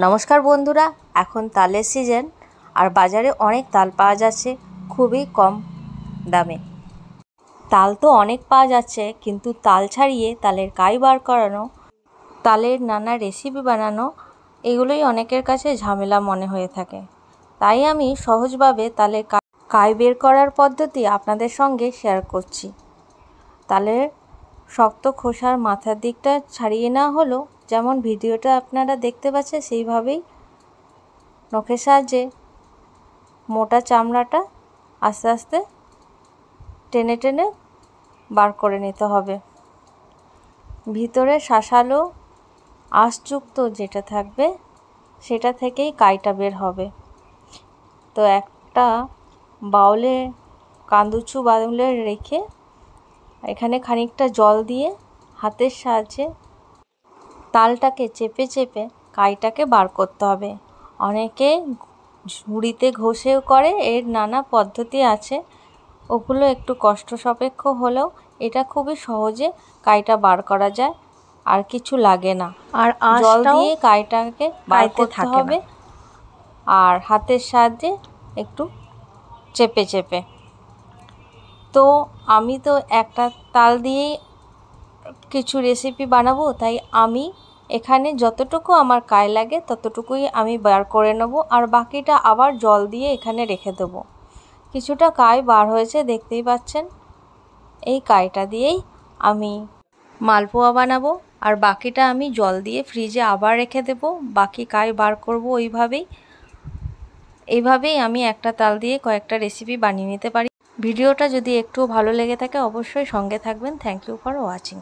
নমস্কার বন্ধুরা, এখন তালের সিজন আর বাজারে অনেক তাল পাওয়া যাচ্ছে খুবই কম দামে। তাল তো অনেক পাওয়া যাচ্ছে, কিন্তু তাল ছাড়িয়ে তালের কাই বার করানো, তালের নানা রেসিপি বানানো, এগুলোই অনেকের কাছে ঝামেলা মনে হয়ে থাকে। তাই আমি সহজভাবে তালের কাই বের করার পদ্ধতি আপনাদের সঙ্গে শেয়ার করছি। তালের শক্ত খোসার মাথার দিকটা ছাড়িয়ে নেওয়া হলো, যেমন ভিডিওটা আপনারা দেখতে পাচ্ছেন সেইভাবেই নখের সাহায্যে মোটা চামড়াটা আস্তে আস্তে টেনে টেনে বার করে নিতে হবে। ভিতরে শাঁসালো আঁশযুক্ত যেটা থাকবে সেটা থেকেই কাইটা বের হবে। তো একটা বাউলে কান্দুচু বাউলে রেখে এখানে খানিকটা জল দিয়ে হাতের সাহায্যে তালটাকে চেপে চেপে কাইটাকে বার করতে হবে। অনেকে ঝুড়িতে ঘষেও করে, এর নানা পদ্ধতি আছে, ওগুলো একটু কষ্ট সাপেক্ষ হলেও এটা খুবই সহজে কাইটা বার করা যায়, আর কিছু লাগে না। আর জল দিয়ে কাইটাকে বার করতে হবে আর হাতের সাহায্যে একটু চেপে চেপে। তো আমি তো একটা তাল দিয়েই কিছু রেসিপি বানাবো, তাই আমি এখানে যতটুকু আমার কাই লাগে ততটুকুই আমি বার করে নেব, আর বাকিটা আবার জল দিয়ে এখানে রেখে দেবো। কিছুটা কাই বার হয়েছে দেখতেই পাচ্ছেন। এই কাইটা দিয়েই আমি মালপোয়া বানাবো, আর বাকিটা আমি জল দিয়ে ফ্রিজে আবার রেখে দেব। বাকি কাই বার করব এইভাবেই আমি একটা তাল দিয়ে কয়েকটা রেসিপি বানিয়ে নিতে পারি। ভিডিওটা যদি একটু ভালো লেগে থাকে অবশ্যই সঙ্গে থাকবেন। Thank you for watching.